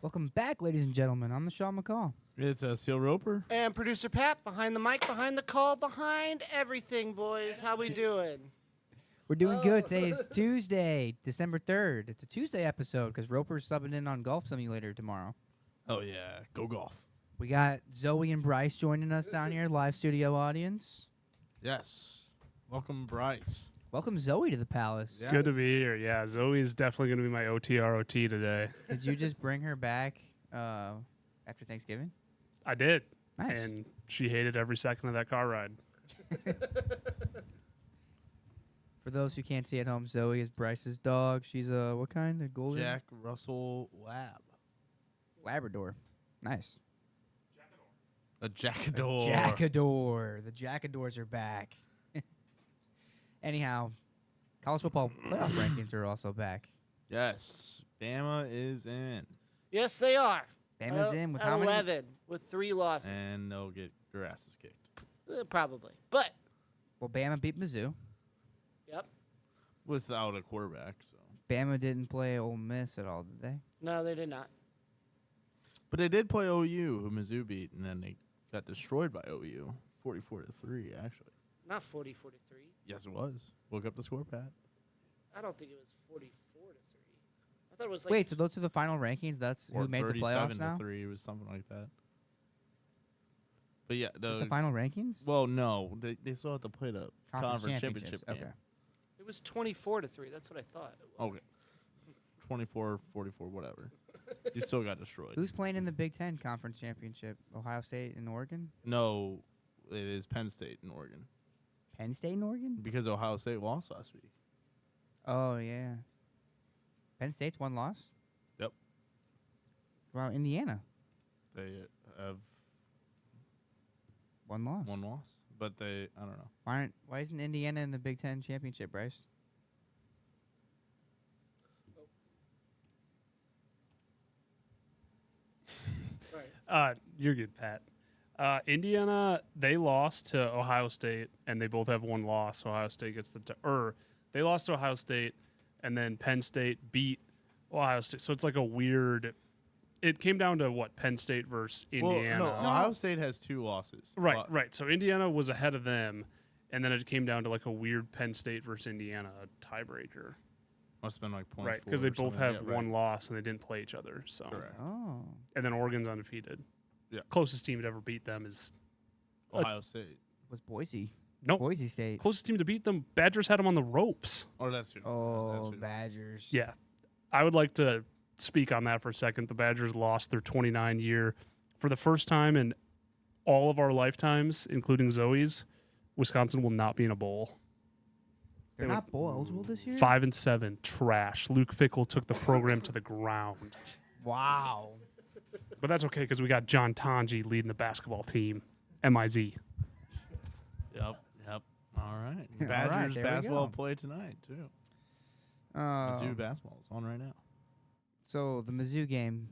Welcome back, ladies and gentlemen. I'm the Sean McCall. It's Seal Roper. And producer Pat, behind the mic, behind the call, behind everything, boys. How we doing? We're doing good. Today is Tuesday, December 3rd. It's a Tuesday episode because Roper's subbing in on Golf Simulator tomorrow. Oh, yeah. Go golf. We got Zoe and Bryce joining us down here, live studio audience. Yes. Welcome, Bryce. Welcome Zoe to the Palace. Yeah. Good to be here. Yeah, Zoe's definitely going to be my OTROT today. Did you just bring her back after Thanksgiving? I did. Nice. And she hated every second of that car ride. For those who can't see at home, Zoe is Bryce's dog. She's a, what kind? A golden? Jack Russell Lab. Labrador. Nice. A Jackador. Jackador. The Jackadors are back. Anyhow, college football playoff rankings are also back. Yes. Bama is in. Yes, they are. Bama's in with at how many? 11 with 3 losses. And they'll get their asses kicked. Probably. But, Well, Bama beat Mizzou. yep. Without a quarterback, so. Bama didn't play Ole Miss at all, did they? No, they did not. But they did play OU, who Mizzou beat, and then they got destroyed by OU. 44-3, actually. Not 40-43. Yes, it was. Look up the score, Pat. I don't think it was 44-3. I thought it was like Wait, so those are the final rankings? That's Or who made the playoffs now? 37-3. It was something like that. But yeah, The final rankings? well, no, they still have to play the conference championship game. Okay. it was 24-3. That's what I thought. It was. Okay. 24, 44, whatever. You still got destroyed. Who's playing in the Big Ten Conference Championship? Ohio State and Oregon? No, it is Penn State and Oregon. Penn State and Oregon? Because Ohio State lost last week. Oh, yeah. Penn State's one loss? Yep. Wow, Indiana. They have One loss. one loss. But they, I don't know. Why isn't Indiana in the Big Ten Championship, Bryce? You're good, Pat. Indiana, they lost to Ohio State, and they both have one loss. Ohio State gets they lost to Ohio State, and then Penn State beat Ohio State. So it's like a weird. It came down to what, Penn State versus Indiana. Well, no, Ohio State has 2 losses. Right, But right. So Indiana was ahead of them, and then it came down to like a weird Penn State versus Indiana tiebreaker. Must have been like 0.4. Right, because they or both something. have Yeah, one right. loss and they didn't play each other. So, Correct. Oh. and then Oregon's undefeated. Yeah. Closest team to ever beat them is Ohio State. Was Boise. no. Boise State. Closest team to beat them. Badgers had them on the ropes. Oh, that's who. Oh, that's who. Badgers. Yeah, I would like to speak on that for a second. The Badgers lost their 29-year for the first time in all of our lifetimes, including Zoe's. Wisconsin will not be in a bowl. They're They not bowl eligible this year? 5-7, trash. Luke Fickle took the program to the ground. Wow. But that's okay because we got John Tanji leading the basketball team. MIZ. Yep. All right. All right, Badgers there we basketball go. play tonight, too. Uh, Mizzou basketball is on right now. so the Mizzou game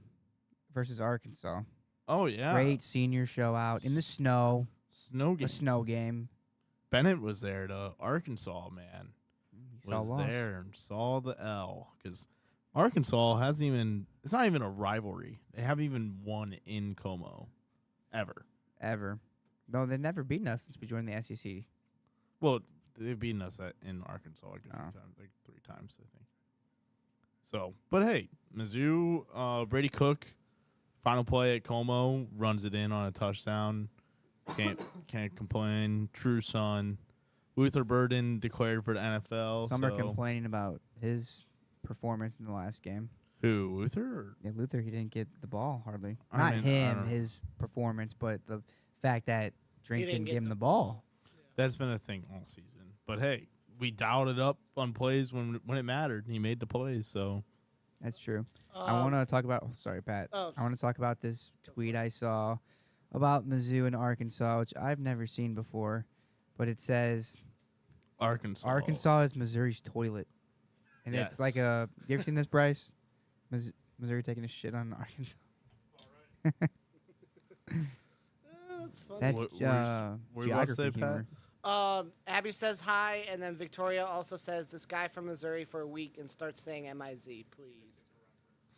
versus Arkansas. Oh, yeah. Great senior show out in the snow. Snow game. A snow game. Bennett was there to Arkansas, man. He saw Was loss. there and saw the L. Because Arkansas hasn't even, it's not even a rivalry. They haven't even won in Como. Ever. Ever. No, they've never beaten us since we joined the SEC. Well, they've beaten us in Arkansas like a few Oh. times, like 3 times, I think. So, but hey, Mizzou, Brady Cook, final play at Como, runs it in on a touchdown. Can't complain. True son. Luther Burden declared for the NFL. Some are so- complaining about his performance in the last game. Who, Luther? Or? Yeah, Luther, he didn't get the ball hardly. I Not mean, I him, don't- his performance, but the fact that Drink didn't didn't get give him the the ball. That's been a thing all season. But hey, we dialed it up on plays when it mattered. He made the plays, so. That's true. I want to talk about. Sorry, Pat. oh, I want to talk about this tweet I saw about Mizzou and Arkansas, which I've never seen before, but it says Arkansas is Missouri's toilet, and it's like Yes. a. You ever seen this, Bryce? Missouri taking a shit on Arkansas. That's funny. That's What were you about to geography say, Pat? humor. Abby says hi, and then Victoria also says this guy from Missouri for a week and starts saying MIZ, please.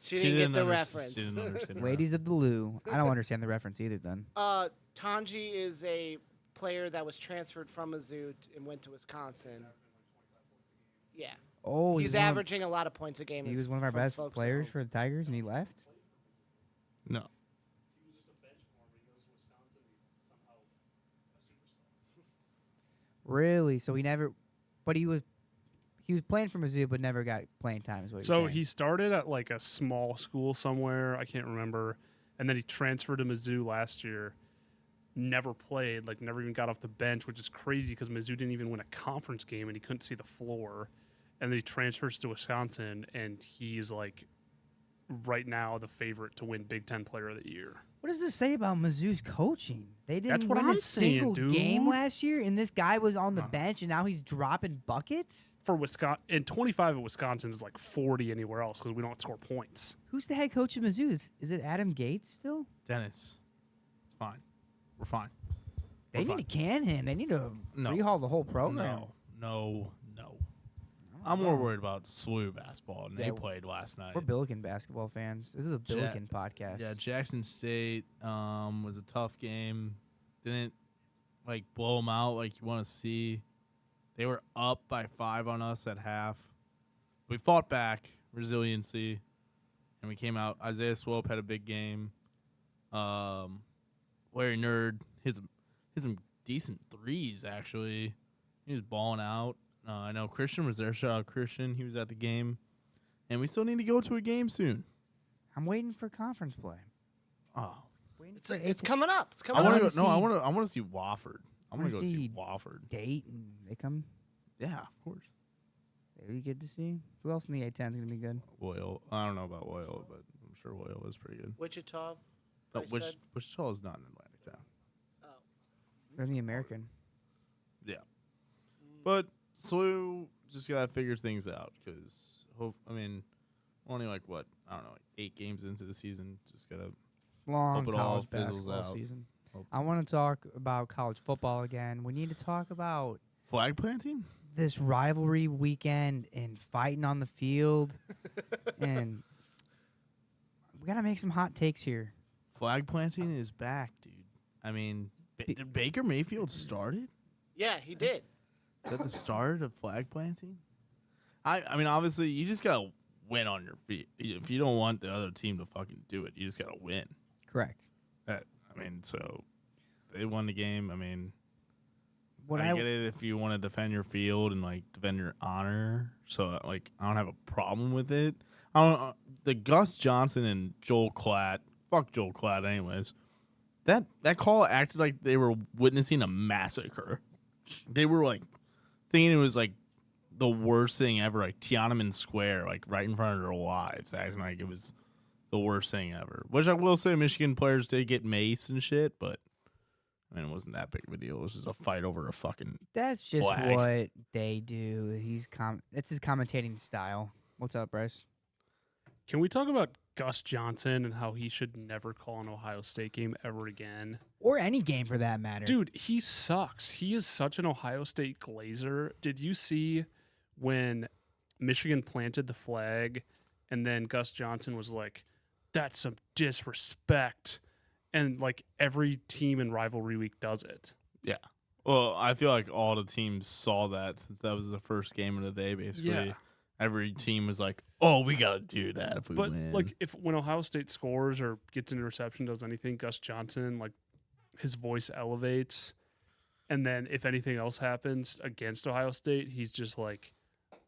She didn't get the She reference. didn't understand the Ladies of the Lou. I don't understand the reference either. Then Tanji is a player that was transferred from Mizzou and went to Wisconsin. Yeah. oh, He's averaging a lot of points a game. He was one of our from best folks at players home. for the Tigers, and he left. No. Really? So he never, but he was playing for Mizzou, but never got playing time. Is what you're So saying. he started at like a small school somewhere, I can't remember, and then he transferred to Mizzou last year. Never played, like never even got off the bench, which is crazy because Mizzou didn't even win a conference game and he couldn't see the floor. And then he transfers to Wisconsin, and he's like right now the favorite to win Big Ten Player of the Year. What does this say about Mizzou's coaching? They That's didn't what win I'm a single saying, game dude. last year, and this guy was on the bench, and now he's dropping buckets. For Wisconsin, and 25 at Wisconsin is like 40 anywhere else because we don't score points. Who's the head coach of Mizzou? Is it Adam Gates still? Dennis. It's fine. We're fine. They We're need to can him. They need to No. rehaul the whole program. No. I'm more worried about SLU basketball, and Yeah, they played last night. We're Billiken basketball fans. This is a Billiken podcast. Yeah, Jackson State was a tough game. Didn't like blow them out like you want to see. They were up by 5 on us at half. We fought back, resiliency, and we came out. Isaiah Swope had a big game. Larry Nerd hit some decent threes actually. He was balling out. I know Christian was there. Shout out Christian. He was at the game, and we still need to go to a game soon. I'm waiting for conference play. Oh, It's coming up. It's I coming want up. to go. No, I want to see Wofford. I want to go see see Wofford. Dayton, they come. Yeah, of course. They'd be good to see. Who else in the A10 is gonna be good? Loyal. I don't know about Loyal, but I'm sure Loyal is pretty good. Wichita. No, Bryce said? Wichita is not in Atlantic Town. Oh. They're in the American. Yeah, but SLU just gotta figure things out because only like what I don't know, like 8 games into the season. Just gotta Long Hope it all college fizzles basketball out. season. Hope- I want to talk about college football again. We need to talk about flag planting. this rivalry weekend and fighting on the field, and we gotta make some hot takes here. Flag planting is back, dude. I mean, did Baker Mayfield started? Yeah, he did. Is that the start of flag planting? I mean, obviously, you just gotta win on your feet. If you don't want the other team to fucking do it, you just gotta win. Correct. So they won the game. I mean, What I get it if you want to defend your field and like defend your honor. So like, I don't have a problem with it. The Gus Johnson and Joel Klatt. Fuck Joel Klatt, anyways. That call acted like they were witnessing a massacre. They were like thinking it was like the worst thing ever, like Tiananmen Square, like right in front of their wives, acting like it was the worst thing ever. Which I will say, Michigan players did get maced and shit, but I mean, it wasn't that big of a deal. It was just a fight over a fucking. That's just flag. what they do. It's his commentating style. What's up, Bryce? Can we talk about Gus Johnson and how he should never call an Ohio State game ever again? Or any game for that matter. Dude, he sucks. He is such an Ohio State glazer. Did you see when Michigan planted the flag and then Gus Johnson was like, that's some disrespect? And like every team in rivalry week does it. Yeah. Well, I feel like all the teams saw that since that was the first game of the day, basically. Yeah. Every team was like, oh, we got to do that if we But win. like when Ohio State scores or gets an interception, does anything, Gus Johnson, like his voice elevates. And then if anything else happens against Ohio State, he's just like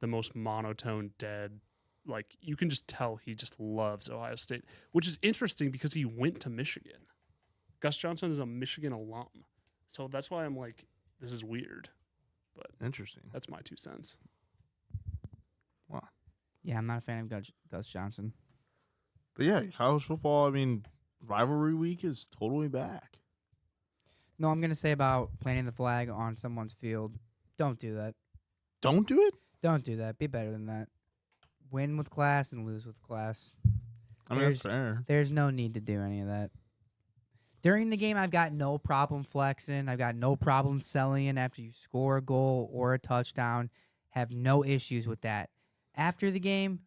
the most monotone, dead. Like you can just tell he just loves Ohio State, which is interesting because he went to Michigan. Gus Johnson is a Michigan alum. So that's why I'm like, this is weird. But Interesting. that's my 2 cents. Wow. Yeah, I'm not a fan of Gus Johnson. But yeah, college football, I mean, rivalry week is totally back. No, I'm going to say about planting the flag on someone's field. Don't do that. Don't do it? Don't do that. Be better than that. Win with class and lose with class. I mean, that's fair. There's no need to do any of that. During the game, I've got no problem flexing. I've got no problem selling after you score a goal or a touchdown. Have no issues with that. After the game,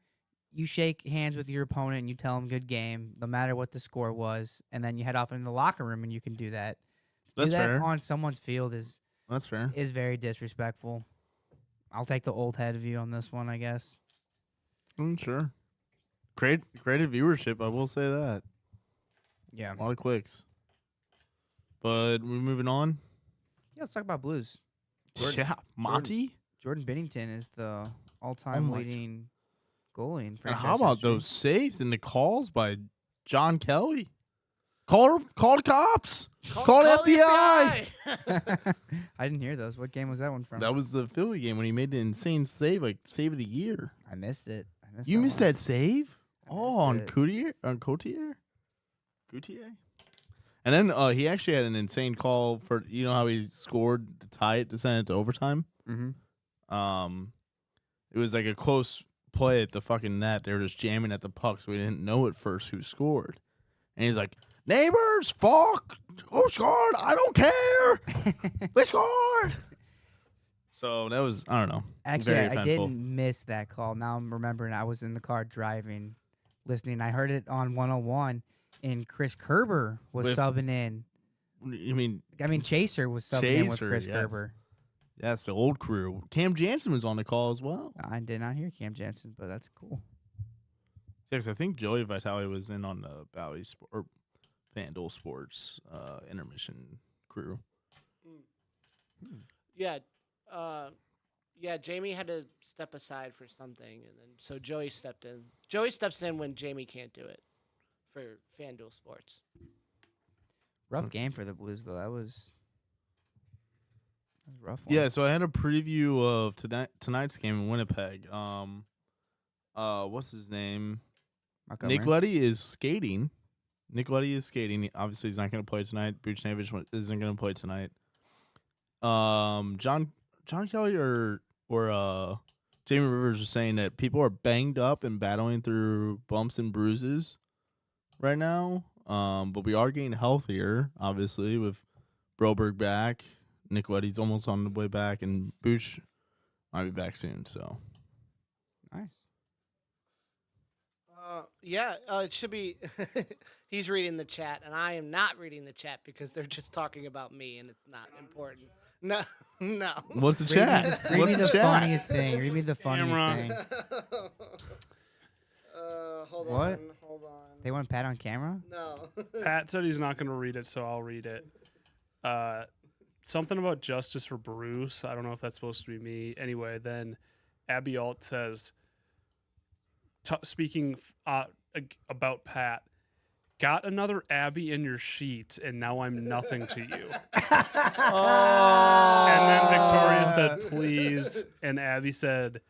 you shake hands with your opponent and you tell them good game, no matter what the score was, and then you head off in the locker room and you can do that. That's do that fair. on someone's field That's fair. is very disrespectful. I'll take the old head view on this one, I guess. Sure. Great viewership, I will say that. Yeah. A lot of clicks. But we're moving on. Yeah, let's talk about Blues. Yeah, Monty. Jordan Binnington is the all-time leading goalie in And franchise how about history. those saves and the calls by John Kelly? Call the cops. Call the FBI. I didn't hear those. What game was that one from? That was the Philly game when he made the insane save, like save of the year. I missed it. You missed that save? I Oh, missed on it. Coutier? And then he actually had an insane call for, you know how he scored to tie it to send it to overtime? Mm-hmm. It was like a close play at the fucking net. They were just jamming at the puck, so we didn't know at first who scored. And he's like, neighbors, fuck, who scored? I don't care. They scored. So that was, I don't know. Actually, very I eventful. didn't miss that call. Now I'm remembering I was in the car driving, listening. I heard it on 101, and Chris Kerber was With- subbing in. I mean, Chaser was subbing in with Chaser, Chris yes. Kerber. that's the old crew. Cam Jansen was on the call as well. I did not hear Cam Jansen, but that's cool. Yeah, 'cause I think Joey Vitale was in on the Bally or FanDuel Sports intermission crew. Yeah. Jamie had to step aside for something, and then so Joey stepped in. Joey steps in when Jamie can't do it for FanDuel Sports. Rough game for the Blues, though. That was a rough one. Yeah, so I had a preview of tonight's game in Winnipeg. What's his name? Montgomery. Nick Leddy is skating. Obviously, he's not going to play tonight. Buchnevich isn't going to play tonight. John Kelly or Jamie Rivers was saying that people are banged up and battling through bumps and bruises right now. But we are getting healthier, obviously, with Broberg back. Nick Leddy's almost on the way back, and Buch might be back soon. So Nice. It should be. He's reading the chat, and I am not reading the chat because they're just talking about me, and it's not important. No. what's the chat? Read What's me the chat? funniest thing. Read me the funniest Camera. thing. Hold What? on. Hold on. They want Pat on camera? No. Pat said he's not going to read it, so I'll read it. Something about justice for Bruce. I don't know if that's supposed to be me. Anyway, then Abby Alt says, speaking about Pat, got another Abby in your sheets, and now I'm nothing to you. And then Victoria said, please. And Abby said,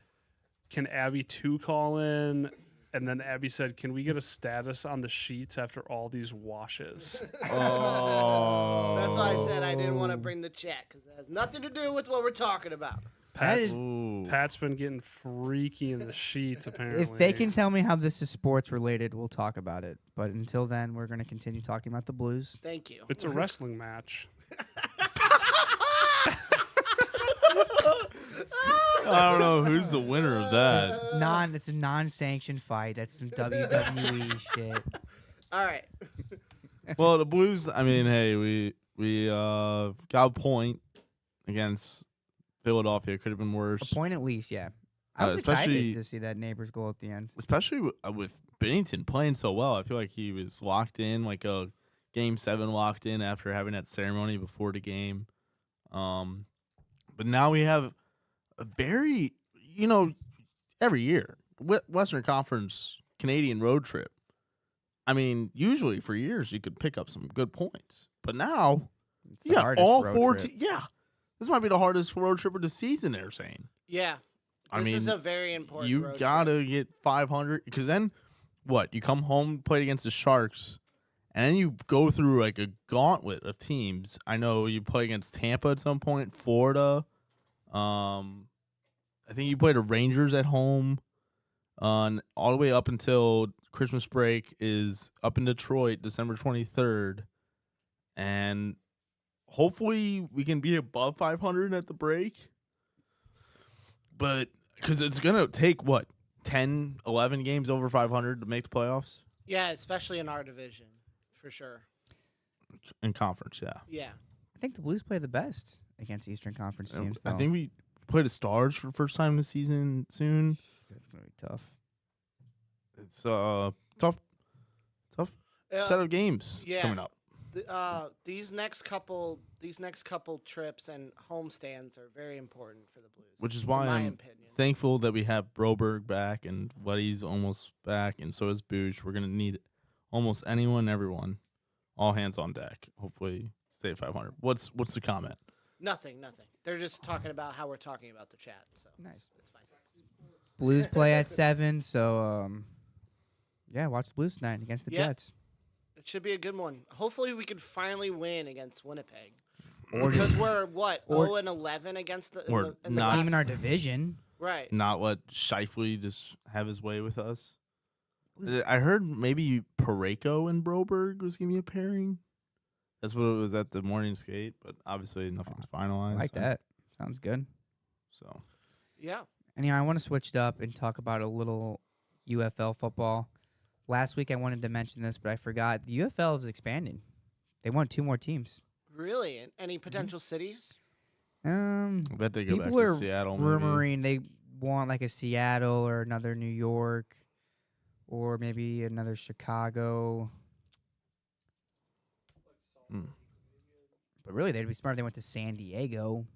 can Abby 2 call in? And then Abby said, can we get a status on the sheets after all these washes? Oh, That's why I said I didn't want to bring the chat because it has nothing to do with what we're talking about. Pat's, Ooh. Pat's been getting freaky in the sheets, apparently. If they can tell me how this is sports related, we'll talk about it. But until then, we're going to continue talking about the Blues. Thank you. It's a wrestling match. I don't know who's the winner of that. It's a non-sanctioned fight. That's some WWE shit. All right. Well, the Blues. I mean, hey, we got a point against Philadelphia. Could have been worse, A point at least, yeah. I was especially- excited to see that Neighbors goal at the end. especially with Binnington playing so well. I feel like he was locked in, like a Game 7 locked in after having that ceremony before the game. But now we have a very, every year Western Conference Canadian road trip. I mean, usually for years you could pick up some good points, but now It's the you got hardest all road 4 trip. Yeah, this might be the hardest road trip of the season. They're saying. Yeah. I This is mean, a very important you road gotta trip. get 500 because then what? You come home, played against the Sharks, and then you go through like a gauntlet of teams. I know you play against Tampa at some point, Florida. I think you played the Rangers at home, all the way up until Christmas break is up in Detroit, December 23rd, and hopefully we can be above 500 at the break. But because it's gonna take what 10, 11 games over 500 to make the playoffs Yeah, especially in our division, for sure. in conference. Yeah, Yeah. I think the Blues play the best against Eastern Conference teams. I Though. think we play the Stars for the first time this season soon. That's gonna be tough. It's tough set of games yeah. coming up. These next couple trips and homestands are very important for the Blues. Which is in why my I'm opinion. thankful that we have Broberg back and Buddy's almost back, and so is Booch. We're gonna need almost anyone, everyone, all hands on deck. Hopefully, stay at 500. What's the comment? Nothing. They're just talking about how we're talking about the chat. So Nice. It's fine. Blues play at 7, so yeah, watch the Blues tonight against the Yeah. Jets. It should be a good one. Hopefully, we can finally win against Winnipeg. Or Because just we're what 0-11 against the Or in the not. team in our division. right. Not let Scheifele just have his way with us. I heard maybe Pareko and Broberg was gonna be a pairing. That's what it was at the morning skate, but obviously nothing's I finalized. like that. Sounds good. So Yeah. Anyhow, I want to switch it up and talk about a little UFL football. Last week I wanted to mention this, but I forgot. The UFL is expanding. They want 2 more teams. Really? And any potential cities? I bet they go back People to are Seattle. Maybe. rumoring they want like a Seattle or another New York or maybe another Chicago. But really, they'd be smart if they went to San Diego.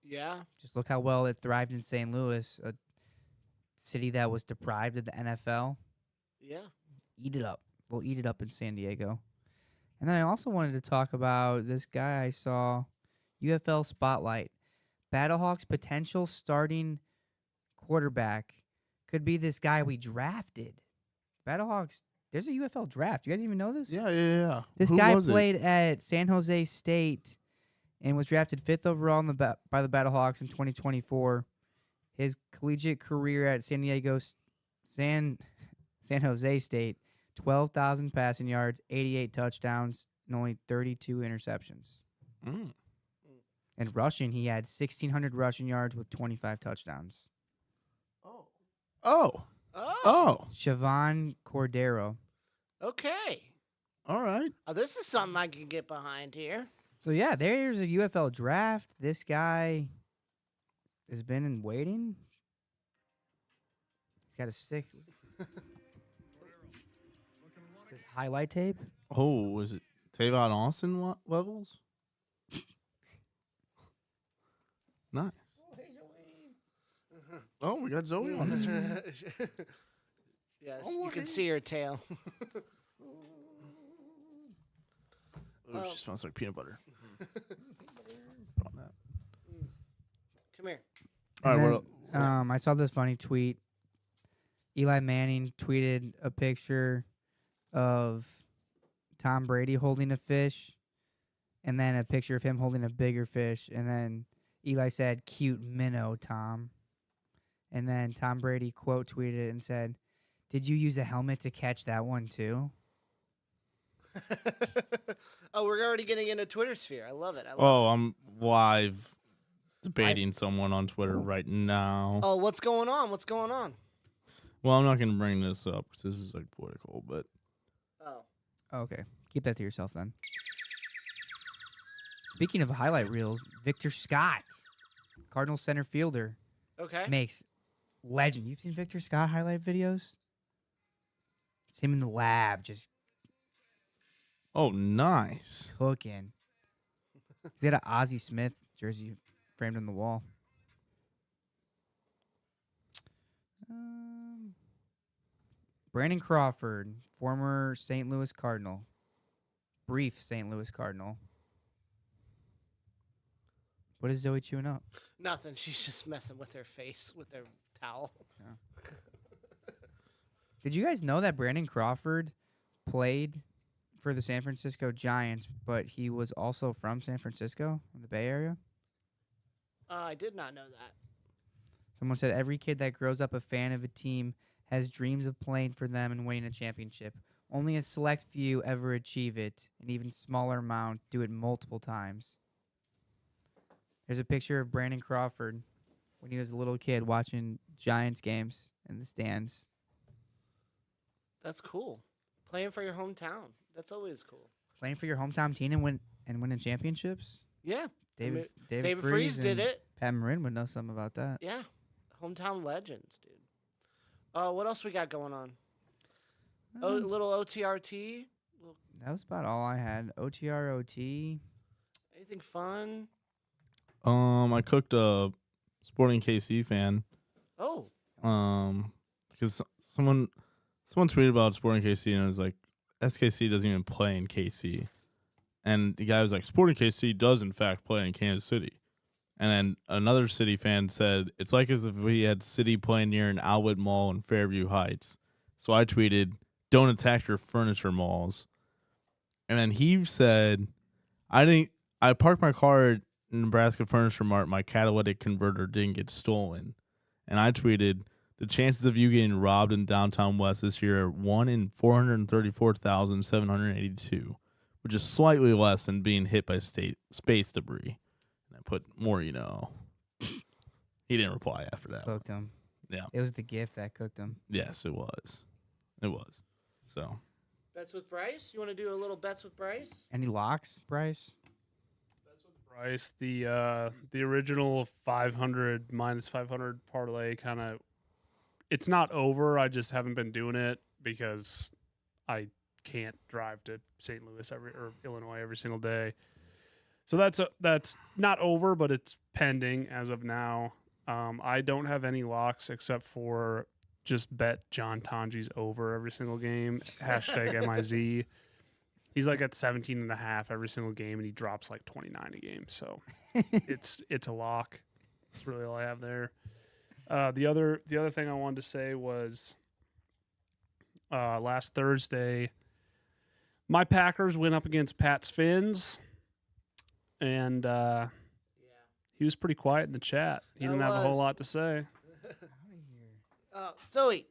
Yeah. Just look how well it thrived in St. Louis, a city that was deprived of the NFL. Yeah. Eat it up. We'll eat it up in San Diego. And then I also wanted to talk about this guy I saw, UFL Spotlight. Battlehawks' potential starting quarterback could be this guy we drafted. Battlehawks, there's a UFL draft. You guys even know this? Yeah. This Who guy was it? played at San Jose State and was drafted 5th overall in by the Battlehawks in 2024. His collegiate career at San Jose State, 12,000 passing yards, 88 touchdowns, and only 32 interceptions. Mm. And rushing, he had 1,600 rushing yards with 25 touchdowns. Oh. Siobhan Cordero. Okay. All right. Oh, this is something I can get behind here. So, yeah, there's a UFL draft. This guy has been in waiting. He's got a sick... this highlight tape. Oh, was it Tavon Austin levels? Nice. Oh, we got Zoe on this one. Yes, Oh, you can okay. see her tail. Oh, she smells like peanut butter. On that. Come here. All right, And what then, else? I saw this funny tweet. Eli Manning tweeted a picture of Tom Brady holding a fish and then a picture of him holding a bigger fish. And then Eli said, "Cute minnow, Tom." And then Tom Brady quote tweeted and said, "Did you use a helmet to catch that one too?" Oh, we're already getting into Twitter sphere. I love it. Oh, I'm live debating someone on Twitter right now. Oh, what's going on? What's going on? Well, I'm not going to bring this up because this is like political, but Oh. Okay. Keep that to yourself then. Speaking of highlight reels, Victor Scott, Cardinals center fielder, Okay. makes legend. You've seen Victor Scott highlight videos? It's him in the lab just oh, nice. cooking. He's got an Ozzie Smith jersey framed on the wall. Brandon Crawford, former St. Louis Cardinal. Brief St. Louis Cardinal. What is Zoe chewing up? Nothing. She's just messing with her face with her towel. Did you guys know that Brandon Crawford played for the San Francisco Giants, but he was also from San Francisco in the Bay Area? I did not know that. Someone said every kid that grows up a fan of a team has dreams of playing for them and winning a championship. Only a select few ever achieve it. An even smaller amount do it multiple times. There's a picture of Brandon Crawford when he was a little kid watching Giants games in the stands. That's cool. Playing for your hometown. That's always cool. Playing for your hometown team and winning championships. Yeah. David David Freese Freese did and it. Pat Marin would know something about that. Yeah. Hometown legends, dude. What else we got going on? A little OTRT. That was about all I had. OTROT. Anything fun? I cooked a Sporting KC fan. Oh. Because someone tweeted about Sporting KC and it was like, SKC doesn't even play in KC. And the guy was like, Sporting KC does in fact play in Kansas City. And then another City fan said, it's like as if we had City playing near an outlet mall in Fairview Heights. So I tweeted, don't attack your furniture malls. And then he said, I parked my car at Nebraska Furniture Mart. My catalytic converter didn't get stolen. And I tweeted, the chances of you getting robbed in downtown West this year are 1 in 434,782, which is slightly less than being hit by space debris. And I put, more you know. He didn't reply after that. Cooked him. Yeah. It was the gift that cooked him. Yes, it was. It was. So. Bets with Bryce? You want to do a little bets with Bryce? Any locks, Bryce? Bryce, the original 500 -500 parlay kind of, it's not over. I just haven't been doing it because I can't drive to St. Louis or Illinois every single day. So that's not over, but it's pending as of now. I don't have any locks except for just bet John Tonji's over every single game. #MIZ. He's like at 17.5 every single game, and he drops like 29 a game. So it's a lock. That's really all I have there. The other thing I wanted to say was last Thursday, my Packers went up against Pat's Fins, and he was pretty quiet in the chat. He didn't have a whole lot to say. Zoe.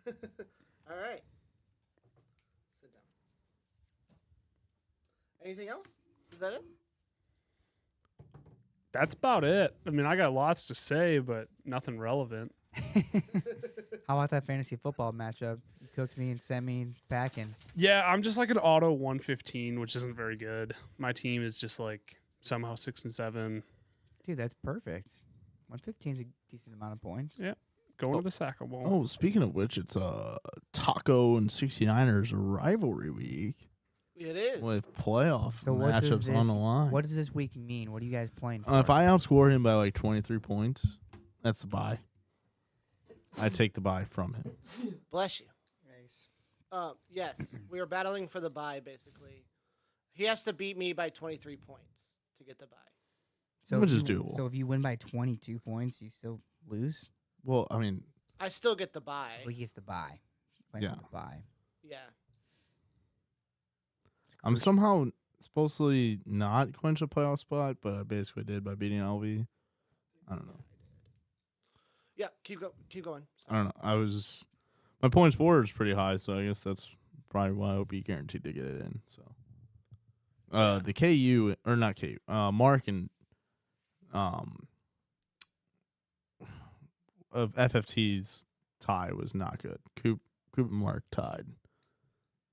All right. Sit down. Anything else? Is that it? That's about it. I mean, I got lots to say, but nothing relevant. How about that fantasy football matchup? You cooked me and sent me packing. Yeah, I'm just like an auto 115, which isn't very good. My team is just like somehow 6-7. Dude, that's perfect. 115 is a decent amount of points. Yeah. Going to the Saco Bowl. Oh, speaking of which, it's Taco and 69ers rivalry week. It is. With playoff So what does matchups on the line. What does this week mean? What are you guys playing for? If I outscore him by like 23 points, that's the bye. I take the bye from him. Bless you. Yes, we are battling for the bye, basically. He has to beat me by 23 points to get the bye. So Which if is you- doable. So if you win by 22 points, you still lose? Well, I mean, I still get the bye. Well, he gets the bye. Yeah. The bye. Yeah. I'm somehow supposedly not clinch a playoff spot, but I basically did by beating LV. I don't know. Yeah, keep going. I don't know. My points for is pretty high, so I guess that's probably why I would be guaranteed to get it in. So, the KU or not KU, Mark and of FFT's tie was not good. Coop and Mark tied,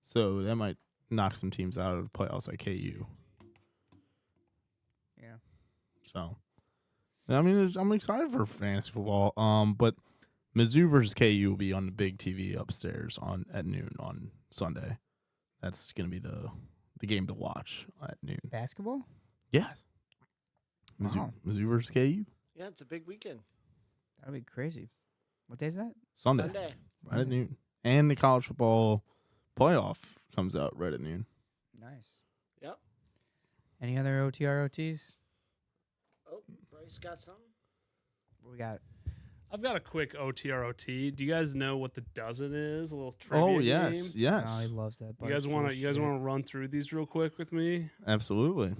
so that might knock some teams out of the playoffs like KU. Yeah. So, I mean, I'm excited for fantasy football. But Mizzou versus KU will be on the big TV upstairs at noon on Sunday. That's gonna be the game to watch at noon. Basketball? Yeah. Wow. Mizzou versus KU Yeah, it's a big weekend. That'd be crazy. What day is that? Sunday, right at noon, and the college football playoff comes out right at noon. Nice. Yep. Any other OTROTs? Oh, Bryce got something? What we got? I've got a quick OTROT. Do you guys know what the dozen is? A little trivia Oh game? yes, yes, Oh, he loves that. You guys want to run through these real quick with me? absolutely.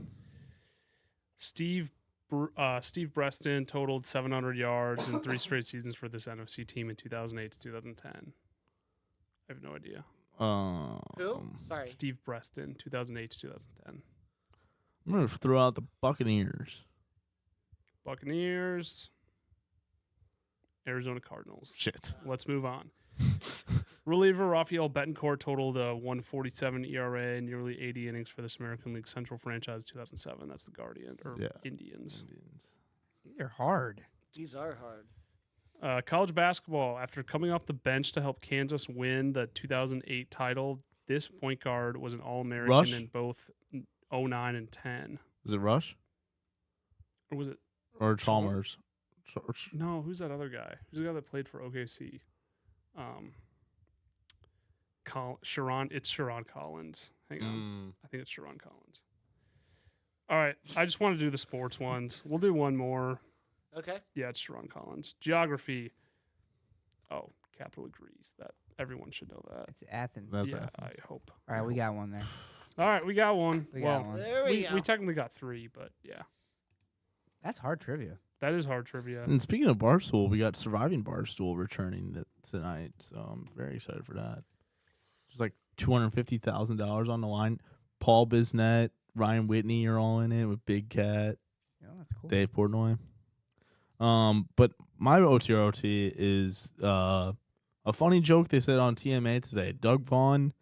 Steve Breston totaled 700 yards in 3 straight seasons for this NFC team in 2008 to 2010. I have no idea. Who? Sorry. Steve Breston, 2008 to 2010. I'm gonna throw out the Buccaneers. Buccaneers. Arizona Cardinals. Shit. Let's move on. Reliever Rafael Betancourt totaled a 147 ERA and nearly 80 innings for this American League Central franchise 2007. That's the Indians. These are hard. These are hard. College basketball. After coming off the bench to help Kansas win the 2008 title, this point guard was an All-American Rush? in both 09 and 10. Is it Rush Or was it? or Chalmers? No, who's that other guy? Who's the guy that played for OKC? Sharon. It's Sharon Collins. Hang on. I think it's Sharon Collins. All right. I just want to do the sports ones. We'll do one more. Okay. Yeah, it's Sharon Collins. Geography. Oh, capital of Greece. That everyone should know that. It's Athens. That's yeah, Athens. I hope. All right, we got one there. All right, we got one. We got one. There we go. We technically got 3, but yeah, That's hard trivia. that is hard trivia. And speaking of Barstool, we got Surviving Barstool returning tonight, so I'm very excited for that. There's like $250,000 on the line. Paul Bisnet, Ryan Whitney are all in it with Big Cat, Yeah, that's cool. Dave Portnoy. But my OTROT is a funny joke they said on TMA today. Doug Vaughn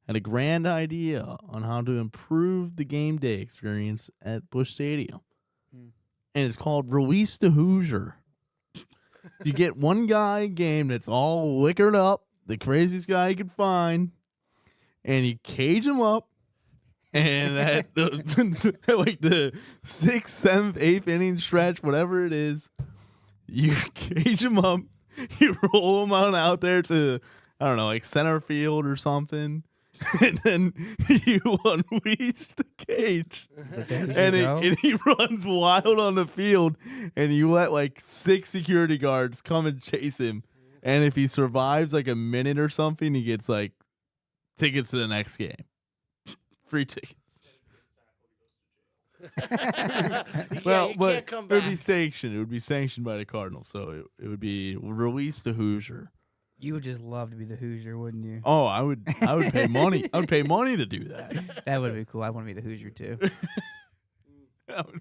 had a grand idea on how to improve the game day experience at Busch Stadium. And it's called Release the Hoosier. You get one guy game that's all liquored up, the craziest guy you could find, and you cage him up. And at the, like the 6th, 7th, 8th inning stretch, whatever it is, you cage him up, you roll him out there to, I don't know, like center field or something. And then you unleash the cage, and he runs wild on the field, and you let like 6 security guards come and chase him. And if he survives like a minute or something, he gets like tickets to the next game, free tickets. Well, but can't come it would back. be sanctioned. It would be sanctioned by the Cardinals, so it would be Release the Hoosier. You would just love to be the Hoosier, wouldn't you? Oh, I would pay money. I would pay money to do that. That would be cool. I want to be the Hoosier too. That would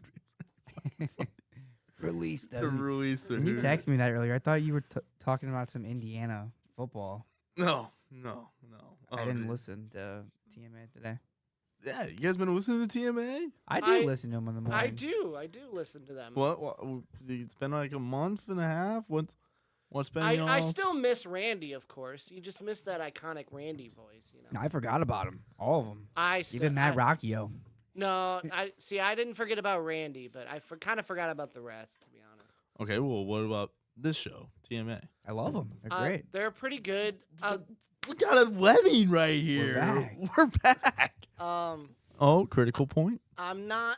be Release the to release the When you Hoosier. texted me that earlier, I thought you were talking about some Indiana football. No. I didn't listen to TMA today. Yeah, you guys been listening to TMA? I do listen to them in the morning. I do listen to them. What? It's been like a month and a half. What's been? I still miss Randy, of course. You just miss that iconic Randy voice, you know. I forgot about them. All of them. Even Matt Rocchio. No, I didn't forget about Randy, but I kind of forgot about the rest, to be honest. Okay, well, what about this show, TMA? I love them. They're great. They're pretty good. We got a wedding right here. We're back. Oh, critical point. I'm not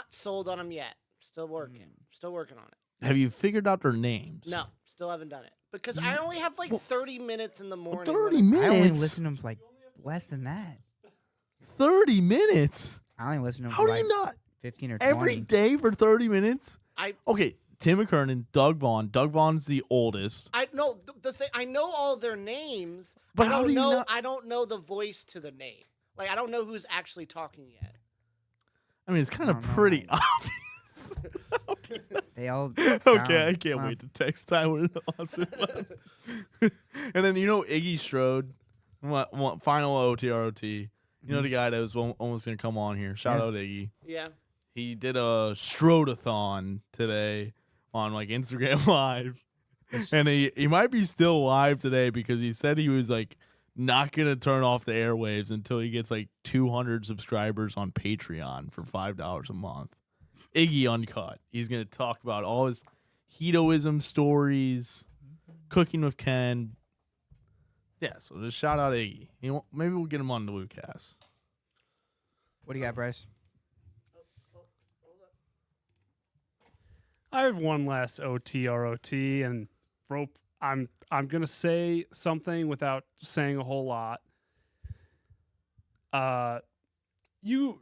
sold on them yet. Still working on it. Have you figured out their names? No, still haven't done it because I only have like 30 minutes in the morning. 30 minutes. I only listen to them for like less than that. 30 minutes. I only listen to them How for do like you not 15 or 20. every day for 30 minutes? I Okay, Tim McKernan, Doug Vaughn. Doug Vaughn's the oldest. know the thing. I know all their names, But I how don't do you know. not- I don't know the voice to the name. Like I don't know who's actually talking yet. I mean, it's kind I of don't know. pretty obvious. They all Okay, sound- I can't wait to text Tyler and Austin. And then Iggy Strode, final OTROT. You know the guy that was almost gonna come on here. Shout Yeah. out Iggy. Yeah. He did a Strodathon today on like Instagram Live, and he might be still live today because he said he was like not gonna turn off the airwaves until he gets like 200 subscribers on Patreon for $5 a month. Iggy Uncut. He's gonna talk about all his hedoism stories, cooking with Ken. Yeah, so just shout out Iggy. Maybe we'll get him on the Lucas. What do you got, Bryce? I have one last OTROT, and rope. I'm gonna say something without saying a whole lot. You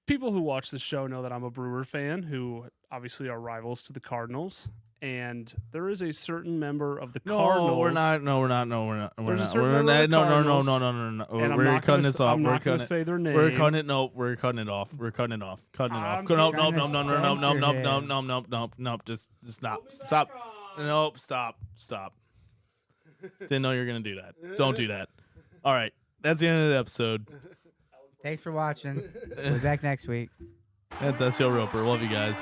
people who watch the show know that I'm a Brewer fan, who obviously are rivals to the Cardinals, and there is a certain member of the No, Cardinals. we're not. No, we're not. No, we're not. We're There's a not. certain We're member not. of the No, Cardinals, no. and I'm We're not cutting gonna this s- off. I'm We're not going cutting to it. say their name. We're cutting it. No, we're cutting it off. We're cutting it off. Cutting it off. I'm No, trying to no. Just stop. Stop. Nope. Stop. Didn't know you were gonna do that. Don't do that. All right. That's the end of the episode. Thanks for watching. We'll be back next week. That's SEO Roper. Love you guys.